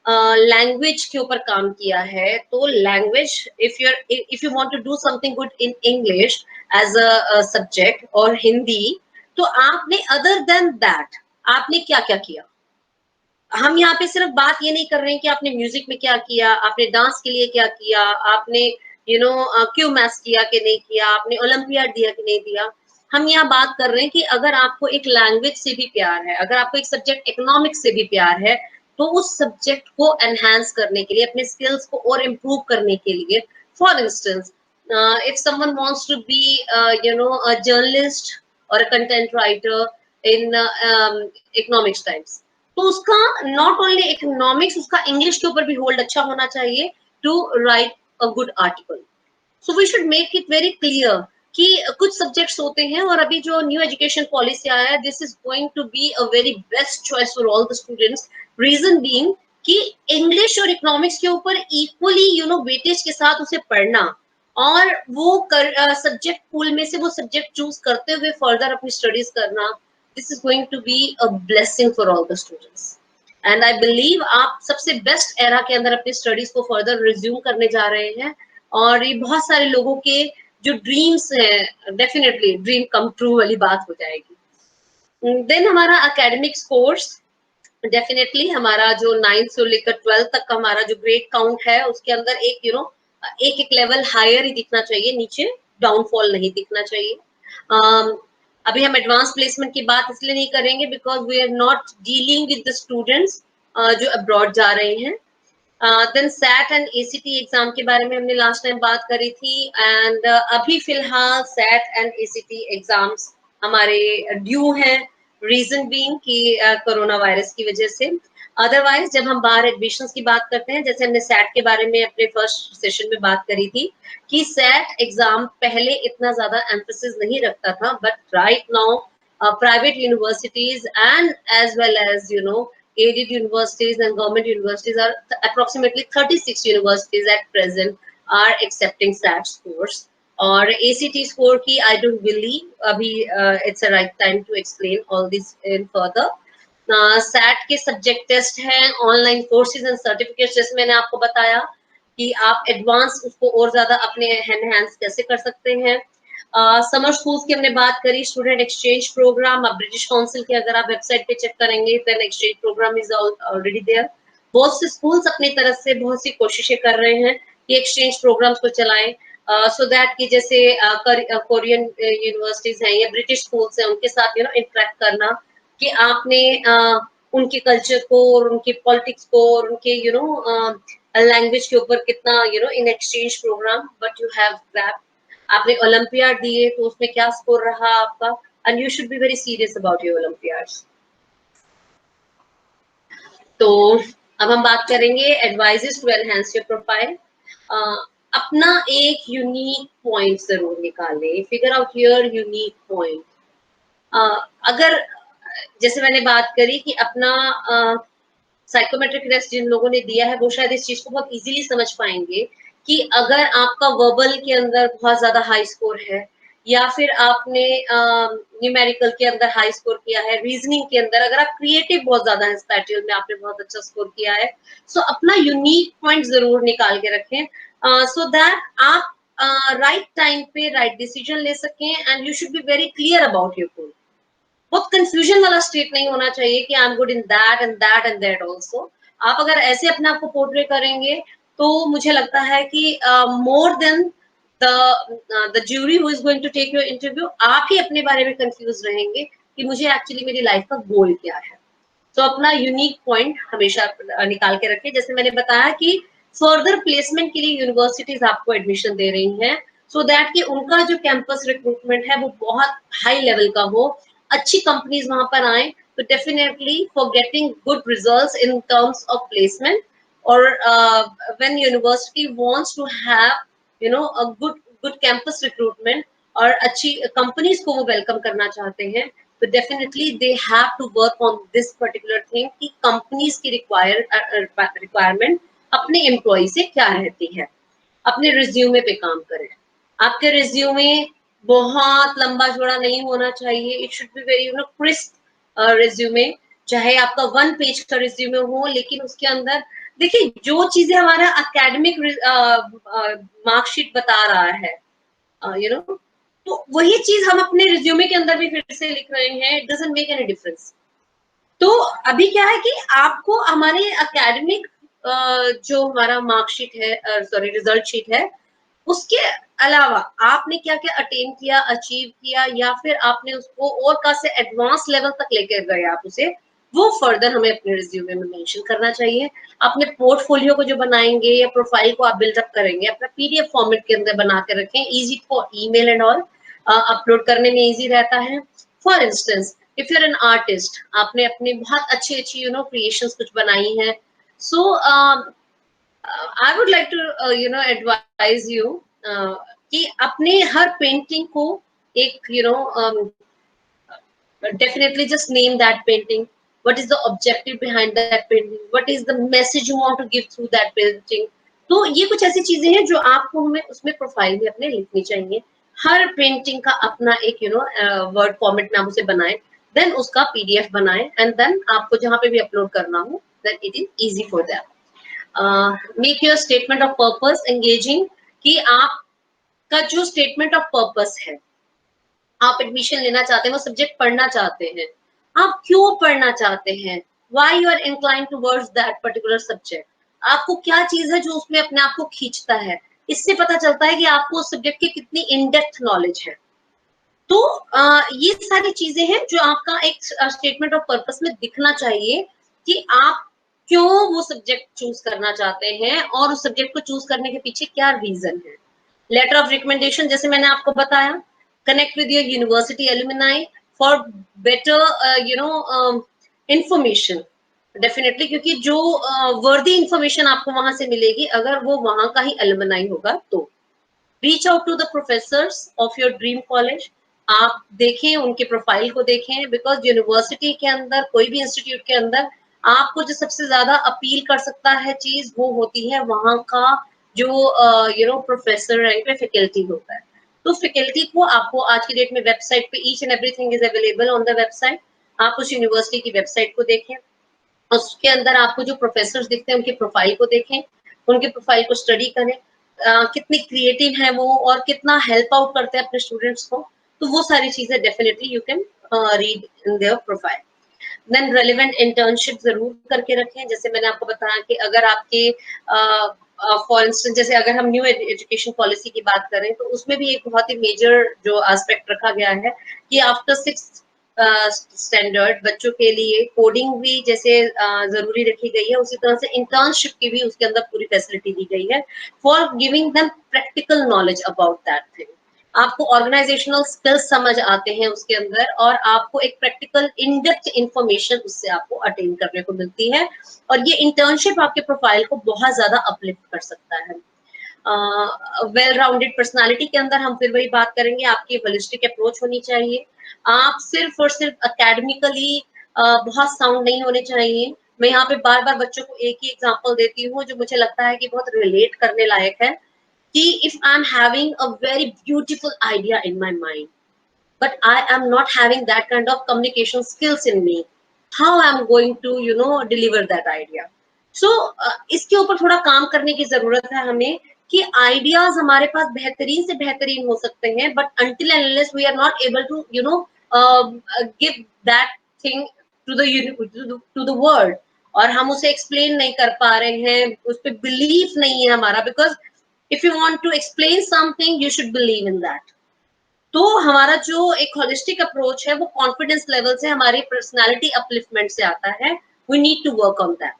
लैंग्वेज के ऊपर काम किया है, तो language if you want to do something good in English as a subject और हिंदी, तो आपने अदर देन दैट आपने क्या क्या किया। हम यहाँ पे सिर्फ बात ये नहीं कर रहे हैं कि आपने म्यूजिक में क्या किया, आपने डांस के लिए क्या किया, आपने क्यों मैथ्स किया कि नहीं किया, आपने ओलंपियाड दिया कि नहीं दिया। हम यहाँ बात कर रहे हैं कि अगर आपको एक लैंग्वेज से भी प्यार है, अगर आपको एक सब्जेक्ट इकोनॉमिक्स से भी प्यार है, तो उस सब्जेक्ट को एनहांस करने के लिए, अपने स्किल्स को और इम्प्रूव करने के लिए, for instance if someone wants to be a journalist or a content writer in economics times, तो उसका नॉट ओनली इकोनॉमिक्स, उसका इंग्लिश के ऊपर भी होल्ड अच्छा होना चाहिए to write a good article. So we should make it very clear कि कुछ सब्जेक्ट्स होते हैं, और अभी जो न्यू एजुकेशन पॉलिसी आया है, this is going to be a very best choice for all the students. Reason being कि इंग्लिश और इकोनॉमिक्स के ऊपर इक्वली वेटेज के साथ उसे पढ़ना, और वो सब्जेक्ट पूल में से वो सब्जेक्ट चूज करते हुए फर्दर अपनी स्टडीज करना, this is going to be a blessing for all the students. And I believe आप सबसे बेस्ट एरा के अंदर अपनी स्टडीज को फर्दर रिज्यूम करने जा रहे हैं, और ये बहुत सारे लोगों के जो ड्रीम्स हैं, डेफिनेटली ड्रीम कम ट्रू वाली बात हो जाएगी। देन हमारा एकेडमिक्स कोर्स, डेफिनेटली हमारा जो 9th से लेकर 12th तक का हमारा जो ग्रेड काउंट है, उसके अंदर एक एक लेवल हायर ही दिखना चाहिए, नीचे डाउनफॉल नहीं दिखना चाहिए। अभी हम एडवांस प्लेसमेंट की बात इसलिए नहीं करेंगे because we are not dealing with the students जो अब्रॉड जा रहे हैं। Then SAT and ACT exam के बारे में हमने लास्ट टाइम बात करी थी, एंड अभी फिलहाल सैट एंड एसीटी एग्जाम्स हमारे ड्यू हैं, रीजन बीइंग कि कोरोना वायरस की वजह से। अदरवाइज जब हम बाहर एडमिशंस की बात करते हैं, जैसे हमने सैट के बारे में अपने फर्स्ट सेशन में बात करी थी कि सैट एग्जाम पहले इतना ज्यादा एम्फेसिस नहीं रखता था, but right now private universities and as well as aided universities and government universities are approximately 36 universities at present are accepting SAT scores. और ACT score की I don't believe अभी it's a right time to explain all this in further. SAT के सब्जेक्ट टेस्ट हैं, ऑनलाइन कोर्सेज एंड सर्टिफिकेट्स, जैसे मैंने आपको बताया कि आप एडवांस उसको और ज्यादा अपने एनहांस कैसे कर सकते हैं। समर स्कूल्स की हमने बात करी, स्टूडेंट एक्सचेंज प्रोग्राम, अब ब्रिटिश काउंसिल के अगर आप वेबसाइट पे चेक करेंगे then exchange program is already there. बहुत से स्कूल्स अपनी तरफ से बहुत सी कोशिशें कर रहे हैं कि एक्सचेंज प्रोग्राम्स को चलाएं, सो दैट कि जैसे कोरियन यूनिवर्सिटीज हैं या ब्रिटिश स्कूल्स हैं, उनके साथ इंटरेक्ट करना कि आपने उनके कल्चर को और उनके पॉलिटिक्स को और उनके लैंग्वेज के ऊपर कितना in exchange program but you have that. आपने ओलंपियाड दिए तो उसमें क्या स्कोर रहा आपका, and you should be very serious about your olympiads. तो अब हम बात करेंगे advises to enhance your profile. अपना एक यूनिक पॉइंट जरूर निकालें, figure out your unique point. अगर जैसे मैंने बात करी कि अपना साइकोमेट्रिक टेस्ट जिन लोगों ने दिया है वो शायद इस चीज को बहुत इजीली समझ पाएंगे कि अगर आपका वर्बल के अंदर बहुत ज्यादा हाई स्कोर है, या फिर आपने न्यूमेरिकल के अंदर हाई स्कोर किया है, रीजनिंग के अंदर अगर आप क्रिएटिव बहुत ज्यादा है, स्पैटियल में आपने बहुत अच्छा स्कोर किया है, सो अपना यूनिक पॉइंट जरूर निकाल के रखें, सो दैट आप राइट टाइम पे राइट डिसीजन ले सकें, and you should be very clear about your goal. बहुत कंफ्यूजन वाला स्टेट नहीं होना चाहिए कि I am good in that and that and that also. आप अगर ऐसे अपने आप को पोर्ट्रे करेंगे तो मुझे लगता है कि more than the jury who is going to take your interview, आप ही अपने बारे में कंफ्यूज रहेंगे कि मुझे एक्चुअली मेरी लाइफ का गोल क्या है। तो अपना यूनिक पॉइंट हमेशा निकाल के रखें। जैसे मैंने बताया कि फर्दर प्लेसमेंट के लिए यूनिवर्सिटीज आपको एडमिशन दे रही हैं, सो दैट कि उनका जो कैंपस रिक्रूटमेंट है वो बहुत हाई लेवल का हो, अच्छी कंपनीज वहां पर आए, तो definitely for getting good results in terms of placement, और when university wants to have a good campus recruitment और अच्छी कंपनीज को वो वेलकम करना चाहते हैं, तो definitely they have to work on this particular thing कि कंपनीज की रिक्वायरमेंट अपने एम्प्लॉय से क्या रहती है। अपने रिज्यूमे पे काम करें। आपके रिज्यूमे बहुत लंबा चौड़ा नहीं होना चाहिए, it should be very crisp resume. चाहे आपका 1 पेज का रिज्यूमे हो, लेकिन उसके अंदर देखिए जो चीजें हमारा एकेडमिक मार्कशीट बता रहा है, तो वही चीज हम अपने रिज्यूमे के अंदर भी फिर से लिख रहे हैं, it doesn't make any difference. तो अभी क्या है कि आपको हमारे एकेडमिक जो हमारा मार्कशीट है, सॉरी रिजल्ट शीट है, उसके अलावा आपने क्या क्या अटेन किया, अचीव किया, या फिर आपने उसको और का से एडवांस लेवल तक लेकर गए आप उसे, वो फर्दर हमें अपने रिज्यूमे में मेंशन करना चाहिए। अपने पोर्टफोलियो को जो बनाएंगे या प्रोफाइल को आप बिल्डअप करेंगे, अपना पीडीएफ फॉर्मेट के अंदर बना के रखें, easy for email and all, upload करने में इजी रहता है। For instance if you are an artist, आपने अपनी बहुत अच्छी अच्छी क्रिएशंस कुछ बनाई हैं, so I would like to advise you कि अपने हर पेंटिंग को एक definitely just name that painting. What is the objective behind that painting? What is the message you want to give through that painting? तो ये कुछ ऐसी चीजें हैं जो आपको हमें उसमें प्रोफाइल में अपने लिखनी चाहिए. हर पेंटिंग का अपना एक वर्ड फॉर्मेट में आप उसे बनाएं, देन उसका पीडीएफ बनाएं, एंड देन आपको जहां पे भी अपलोड करना हो, then it is easy for that. Make your statement of purpose engaging, कि आपका जो स्टेटमेंट ऑफ पर्पस है, आप एडमिशन लेना चाहते हैं, वो सब्जेक्ट पढ़ना चाहते हैं, आप क्यों पढ़ना चाहते हैं, why you are incline towards that particular subject, आपको क्या चीज है जो उसमें अपने आप को खींचता है. इससे पता चलता है कि आपको उस सब्जेक्ट की कितनी इन डेप्थ नॉलेज है. तो ये सारी चीजें हैं जो आपका एक स्टेटमेंट ऑफ पर्पस में दिखना चाहिए, कि आप क्यों वो सब्जेक्ट चूज करना चाहते हैं और उस सब्जेक्ट को चूज करने के पीछे क्या रीजन है. लेटर ऑफ रिकमेंडेशन, जैसे मैंने आपको बताया, connect with your university alumni for better information. Definitely, क्योंकि जो वर्दी इंफॉर्मेशन आपको वहां से मिलेगी अगर वो वहां का ही अलुमनाई होगा. तो reach out to the professors of your dream college. आप देखें, उनके प्रोफाइल को देखें, बिकॉज यूनिवर्सिटी के अंदर, कोई भी इंस्टीट्यूट के अंदर, आपको जो सबसे ज्यादा अपील कर सकता है चीज, वो होती है वहां का जो प्रोफेसर रैंक पे फैकल्टी होता है. तो फैकल्टी को आपको आज की डेट में वेबसाइट पे each and everything is available on the website. आप उस यूनिवर्सिटी की वेबसाइट को देखें, उसके अंदर आपको जो प्रोफेसर्स दिखते हैं उनके प्रोफाइल को देखें, उनके प्रोफाइल को स्टडी करें, कितनी क्रिएटिव है वो और कितना हेल्प आउट करते हैं अपने स्टूडेंट्स को. तो वो सारी चीजें definitely you can read in their profile. Then relevant internship जरूर करके रखें. जैसे मैंने आपको बताया कि अगर आपके फॉर इंस्टेंस, जैसे अगर हम न्यू एजुकेशन पॉलिसी की बात करें, तो उसमें भी एक बहुत ही मेजर जो एस्पेक्ट रखा गया है कि आफ्टर 6th स्टैंडर्ड बच्चों के लिए कोडिंग भी जैसे जरूरी रखी गई है, उसी तरह से इंटर्नशिप की भी उसके अंदर पूरी फैसिलिटी दी गई है for giving them practical knowledge about that thing. आपको ऑर्गेनाइजेशनल स्किल्स समझ आते हैं उसके अंदर, और आपको एक प्रैक्टिकल इन डेप्थ इंफॉर्मेशन उससे आपको अटेन करने को मिलती है, और ये इंटर्नशिप आपके प्रोफाइल को बहुत ज्यादा अपलिफ्ट कर सकता है. वेल राउंडेड पर्सनालिटी के अंदर हम फिर वही बात करेंगे, आपकी होलिस्टिक अप्रोच होनी चाहिए. आप सिर्फ और सिर्फ अकेडमिकली बहुत साउंड नहीं होने चाहिए. मैं यहाँ पे बार बार बच्चों को एक ही एग्जांपल देती हूँ जो मुझे लगता है कि बहुत रिलेट करने लायक है, कि if I'm having a very beautiful idea in my mind, but I am not having that kind of communication skills in me, how I'm going to deliver that idea. So इसके ऊपर थोड़ा काम करने की जरूरत है हमें, कि आइडियाज हमारे पास बेहतरीन से बेहतरीन हो सकते हैं, but until and unless we are not able to give that thing to the world, और हम उसे एक्सप्लेन नहीं कर पा रहे हैं, उस पर बिलीफ नहीं है हमारा, because if you want to explain something you should believe in that. तो हमारा जो एक होलिस्टिक अप्रोच है वो कॉन्फिडेंस लेवल से, हमारी पर्सनालिटी अपलिफ्टमेंट से आता है. We need to work on that.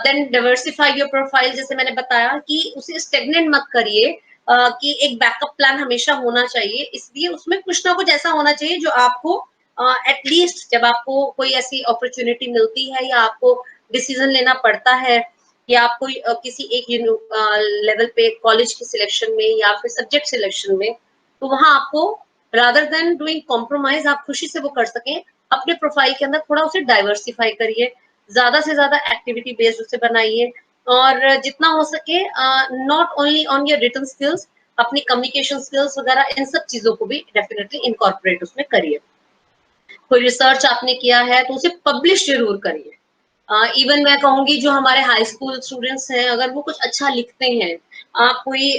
Then diversify your profile. जैसे मैंने बताया कि उसे स्टेगनेंट मत करिए, कि एक बैकअप प्लान हमेशा होना चाहिए, इसलिए उसमें कुछ ना कुछ ऐसा होना चाहिए जो आपको एटलीस्ट जब आपको कोई ऐसी अपॉर्चुनिटी मिलती है या आपको डिसीजन लेना पड़ता है, या आपको किसी एक लेवल पे कॉलेज की सिलेक्शन में या फिर सब्जेक्ट सिलेक्शन में, तो वहां आपको रादर देन डूइंग कॉम्प्रोमाइज आप खुशी से वो कर सकें. अपने प्रोफाइल के अंदर थोड़ा उसे डाइवर्सिफाई करिए, ज्यादा से ज्यादा एक्टिविटी बेस्ड उसे बनाइए, और जितना हो सके not only on your written skills, अपनी कम्युनिकेशन स्किल्स वगैरह इन सब चीजों को भी डेफिनेटली इनकॉर्पोरेट उसमें करिए. कोई रिसर्च आपने किया है तो उसे पब्लिश जरूर करिए. इवन मैं कहूंगी जो हमारे हाई स्कूल स्टूडेंट्स हैं, अगर वो कुछ अच्छा लिखते हैं, आप कोई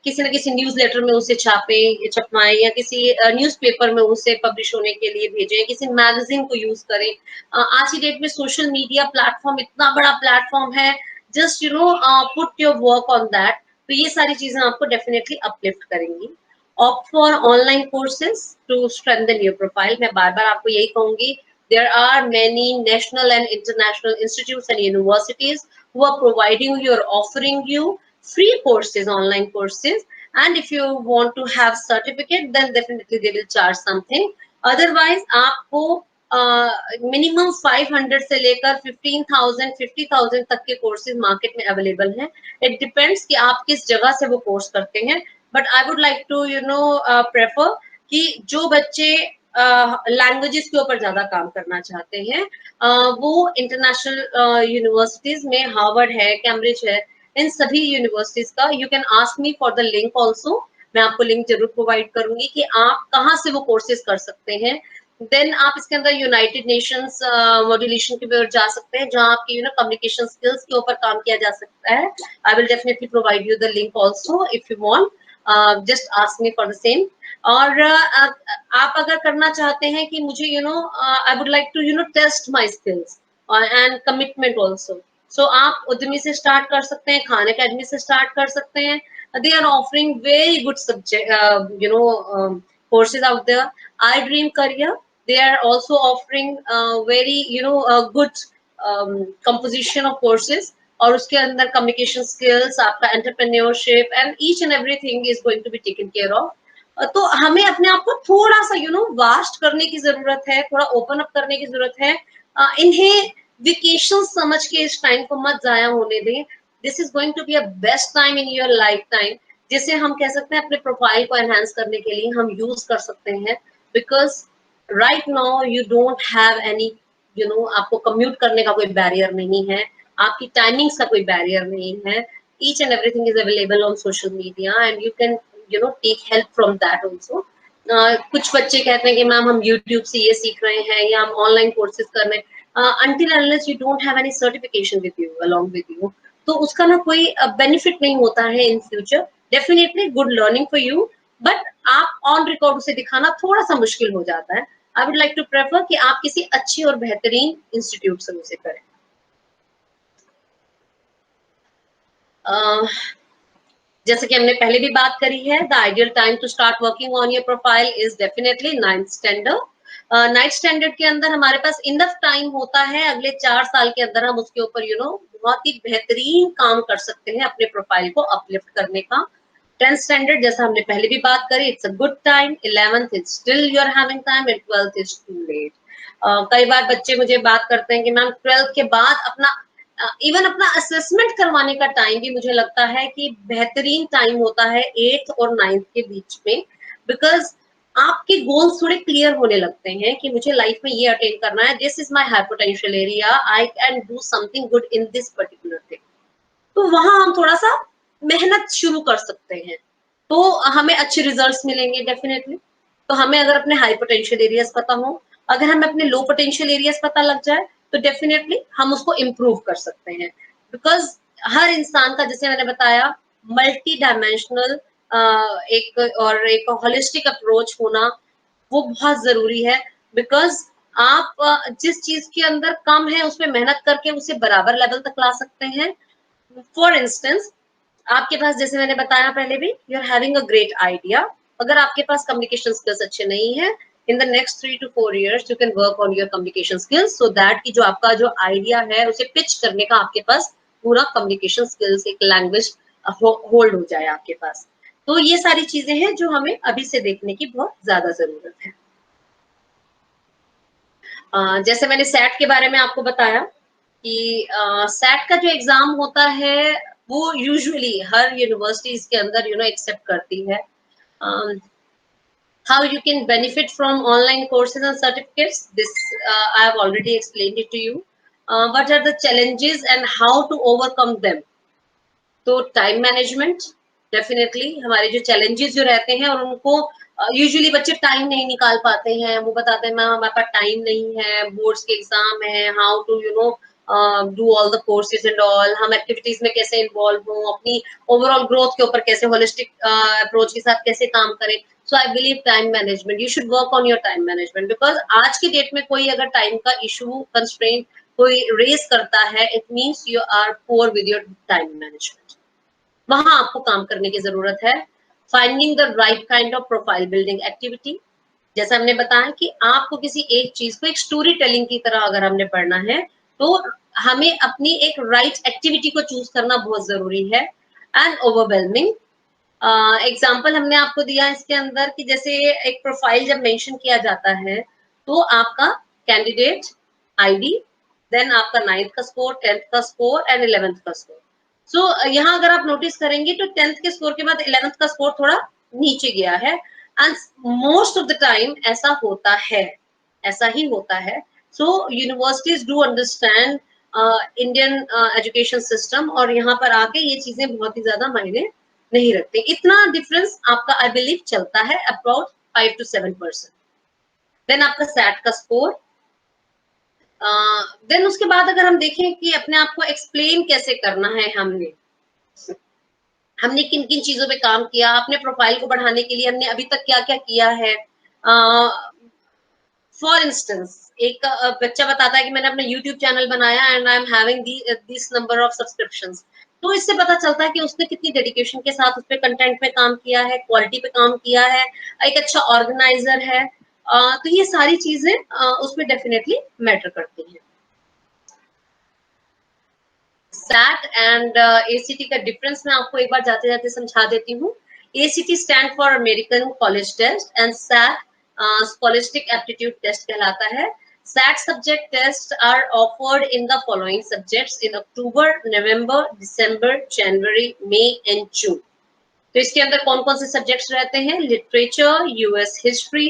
किसी न किसी न्यूज लेटर में उसे छपवाएं, या किसी न्यूज़पेपर में उसे पब्लिश होने के लिए भेजें, किसी मैगजीन को यूज करें. आज की डेट में सोशल मीडिया प्लेटफॉर्म इतना बड़ा प्लेटफॉर्म है, just put your work on that. तो ये सारी चीजें आपको डेफिनेटली अपलिफ्ट करेंगी. Opt for online courses to strengthen your profile. मैं बार बार आपको यही कहूंगी, there are many national and international institutes and universities who are providing you or offering you free courses, online courses, and if you want to have certificate then definitely they will charge something. Otherwise आपको मिनिमम 500 से लेकर 15,000 50,000 तक के कोर्सेज मार्केट में अवेलेबल हैं। इट डिपेंड्स कि आप किस जगह से वो कोर्स करते हैं, but I would like to prefer कि जो बच्चे लैंग्वेजेस के ऊपर ज्यादा काम करना चाहते हैं, वो इंटरनेशनल यूनिवर्सिटीज में हार्वर्ड है, कैम्ब्रिज है, इन सभी यूनिवर्सिटीज का you can ask me for the link also. मैं आपको लिंक जरूर प्रोवाइड करूंगी कि आप कहाँ से वो कोर्सेज कर सकते हैं। देन आप इसके अंदर यूनाइटेड नेशंस मॉड्यूलेशन के ऊपर जा सकते हैं, जहां आपकी कम्युनिकेशन स्किल्स के ऊपर काम किया जा सकता है। I will definitely provide you the link also if you want, just ask me for the same. और आप अगर करना चाहते हैं कि मुझे I would like to test my skills and commitment also, so आप उद्यमी से स्टार्ट कर सकते हैं, खान अकेडमी से स्टार्ट कर सकते हैं। They are offering very good subject courses out there. I Dream Career, they are also offering very good composition of courses, और उसके अंदर कम्युनिकेशन स्किल्स, आपका entrepreneurship and each and everything is going to be taken care of. तो हमें अपने आप को थोड़ा सा वास्ट करने की जरूरत है, थोड़ा ओपन अप करने की जरूरत है। इन्हें वेकेशन समझ के इस टाइम को मत जाया होने दें। This is going to be a best time in your life time, जिसे हम कह सकते हैं अपने प्रोफाइल को एनहांस करने के लिए हम यूज कर सकते हैं। Because right now you don't have any आपको कम्यूट करने का कोई बैरियर नहीं है, आपकी टाइमिंग्स का कोई बैरियर नहीं है। Each and everything is available on social media and you can take help from that also. कुछ बच्चे कहते हैं कि मैम हम यूट्यूब से ये सीख रहे हैं या हम ऑनलाइन कोर्सेज कर रहे हैं, until unless you don't have any certification with you along with you, तो उसका ना कोई बेनिफिट नहीं होता है in future. Definitely good learning for you, but आप ऑन रिकॉर्ड उसे दिखाना थोड़ा सा मुश्किल हो जाता है। I would like to prefer कि आप किसी अच्छी और बेहतरीन इंस्टीट्यूट से उसे करें। जैसे कि हमने पहले भी बात करी है, the ideal time to start working on your profile is definitely 9th standard. 9th standard के अंदर हमारे पास इनफ टाइम होता है, अगले 4 साल के अंदर हम उसके ऊपर बहुत ही बेहतरीन काम कर सकते हैं अपने प्रोफाइल को अपलिफ्ट करने का। 10th स्टैंडर्ड जैसा हमने पहले भी बात करी, it's a good time. 11th is still you are having time and 12th is too late. कई बार बच्चे मुझे बात करते हैं कि मैम 12th के बाद अपना इवन अपना असेसमेंट करवाने का टाइम भी मुझे लगता है कि बेहतरीन टाइम होता है 8th और 9th के बीच में। बिकॉज आपके गोल्स थोड़े क्लियर होने लगते हैं कि मुझे लाइफ में ये अटेन करना है, this is my high potential area, I can do something good in this particular thing. तो वहां हम थोड़ा सा मेहनत शुरू कर सकते हैं, तो हमें अच्छे रिजल्ट्स मिलेंगे डेफिनेटली। तो हमें अगर अपने हाई पोटेंशियल एरियाज पता हो, अगर हमें अपने लो पोटेंशियल एरियाज पता लग जाए, तो डेफिनेटली हम उसको इम्प्रूव कर सकते हैं। बिकॉज हर इंसान का, जैसे मैंने बताया, मल्टी डायमेंशनल एक होलिस्टिक अप्रोच होना वो बहुत जरूरी है। बिकॉज आप जिस चीज के अंदर कम है उसमें मेहनत करके उसे बराबर लेवल तक ला सकते हैं। फॉर इंस्टेंस, आपके पास, जैसे मैंने बताया पहले भी, you are having a great idea, अगर आपके पास कम्युनिकेशन स्किल्स अच्छे नहीं है, in the next 3 to 4 years you can work on your communication skills, so that कि जो आपका जो आइडिया है उसे पिच करने का आपके पास पूरा कम्युनिकेशन स्किल्स, एक लैंग्वेज होल्ड हो जाए आपके पास। तो ये सारी चीजें हैं जो हमें अभी से देखने की बहुत ज्यादा जरूरत है। जैसे मैंने सैट के बारे में आपको बताया कि सैट का जो एग्जाम होता है वो यूजुअली हर यूनिवर्सिटीज के अंदर एक्सेप्ट करती है। How you can benefit from online courses and certificates, this I have already explained it to you. What are the challenges and how to overcome them. तो टाइम मैनेजमेंट, डेफिनेटली हमारे जो चैलेंजेस जो रहते हैं, और उनको यूजुअली बच्चे टाइम नहीं निकाल पाते हैं, वो बताते हैं मैम हमारे पास टाइम नहीं है, बोर्ड्स के एग्जाम है, how to do all the courses and all, हम एक्टिविटीज में कैसे इन्वॉल्व हों, अपनी ओवरऑल ग्रोथ के ऊपर कैसे होलिस्टिक अप्रोच के साथ कैसे काम करें। So I believe time management, you should work on your time management, because आज की डेट में कोई अगर टाइम का इशू कंस्ट्रेंट कोई रेस करता है, it means you are poor with your time management. वहां आपको काम करने की जरूरत है। Finding the right kind of profile building activity, जैसा हमने बताया कि आपको किसी एक चीज को एक स्टोरी टेलिंग की तरह अगर हमने पढ़ना है, तो हमें अपनी एक राइट एक्टिविटी को चूज करना बहुत जरूरी है। एंड ओवरवेलमिंग, एग्जाम्पल हमने आपको दिया इसके अंदर कि जैसे एक प्रोफाइल जब मेंशन किया जाता है तो आपका कैंडिडेट आईडी, देन आपका 9th का स्कोर, 10th का स्कोर एंड 11th का स्कोर। सो यहाँ अगर आप नोटिस करेंगे तो 10th के स्कोर के बाद 11th का स्कोर थोड़ा नीचे गया है, and most of the time ऐसा होता है, ऐसा ही होता है। So universities do understand Indian education system, और यहाँ पर आके ये चीजें बहुत ही ज्यादा मायने नहीं रखते। इतना डिफरेंस आपका आई बिलीव चलता है अबाउट 5 to 7%। देन आपका सैट का स्कोर, देन उसके बाद अगर हम देखें कि अपने आप को एक्सप्लेन कैसे करना है, हमने किन किन चीजों पे काम किया, अपने प्रोफाइल को बढ़ाने के लिए हमने अभी तक क्या क्या किया है। फॉर इंस्टेंस एक बच्चा बताता है कि मैंने अपना यूट्यूब चैनल बनाया and I am having this number of subscriptions, तो इससे पता चलता है कि उसने कितनी डेडिकेशन के साथ उस पे कंटेंट पे काम किया है, क्वालिटी पे काम किया है, एक अच्छा ऑर्गेनाइजर है। तो ये सारी चीजें उसमें डेफिनेटली मैटर करती हैं। सैट एंड एसीटी का डिफरेंस मैं आपको एक बार जाते जाते समझा देती हूँ। ACT stand for American college test and SAT scholastic aptitude test कहलाता है। SAT subject test are offered in the following subjects in October, November, December, January, May and June. तो इसके अंदर कौन कौन से सब्जेक्ट्स रहते हैं? Literature, US history,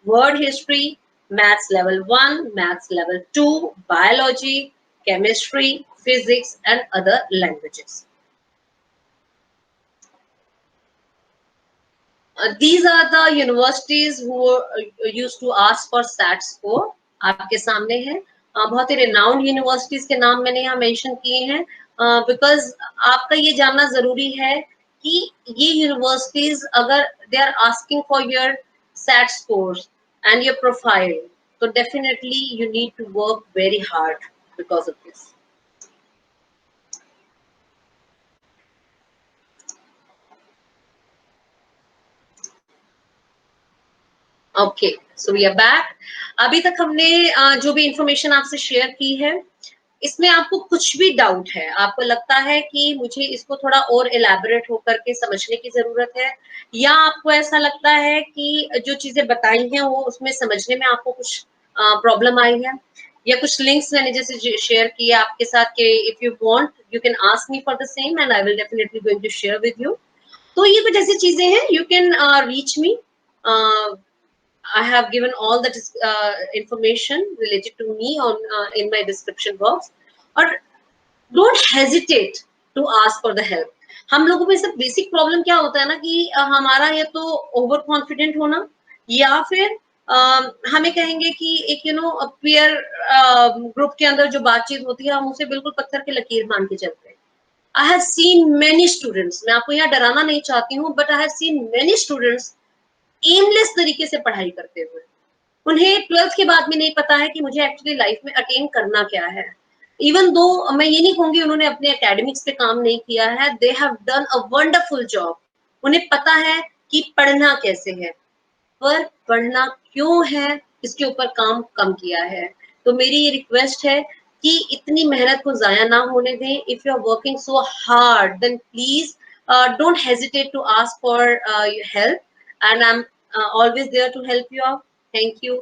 world history, maths level 1, maths level 2, biology, chemistry, physics, and other languages. These are the universities who used to ask for SAT score. आपके सामने है। बहुत ही renowned universities के नाम मैंने यहाँ mention किए हैं, because आपका ये जानना जरूरी है कि ये universities अगर they are asking for your SAT scores and your profile, so definitely you need to work very hard because of this. Okay, so we are back. अभी तक हमने जो भी इंफॉर्मेशन आपसे शेयर की है, इसमें आपको कुछ भी डाउट है, आपको लगता है कि मुझे इसको थोड़ा और एलैबोरेट होकर के समझने की जरूरत है, या आपको ऐसा लगता है कि जो चीजें बताई हैं वो उसमें समझने में आपको कुछ प्रॉब्लम आई है, या कुछ लिंक्स मैंने जैसे शेयर किए आपके साथ कि if you want you can ask me for the same and I will definitely going to share with you. तो ये कुछ ऐसी चीजें हैं, you can reach me. I have given all that information related to me on in my description box, और don't hesitate to ask for the help। हम लोगों में सब बेसिक प्रॉब्लम क्या होता है ना कि हमारा या तो ओवर कॉन्फिडेंट होना, या फिर हमें कहेंगे कि एक पीयर ग्रुप के अंदर जो बातचीत होती है हम उसे बिल्कुल पत्थर की लकीर मान के चलते हैं। I have seen many students, मैं आपको यहाँ डराना नहीं चाहती हूँ, but I have seen many students aimless तरीके से पढ़ाई करते हुए, उन्हें 12th के बाद में नहीं पता है कि मुझे एक्चुअली लाइफ में अटेन करना क्या है। इवन दो मैं ये नहीं कहूंगी उन्होंने अपने एकेडमिक्स पे काम नहीं किया है, they have done a wonderful job. उन्हें पता है कि पढ़ना कैसे है, पर पढ़ना क्यों है इसके ऊपर काम कम किया है। तो मेरी ये रिक्वेस्ट है कि इतनी मेहनत को जाया ना होने दें। If you are working so hard then please don't hesitate to ask for help, and I'm always there to help you out. Thank you.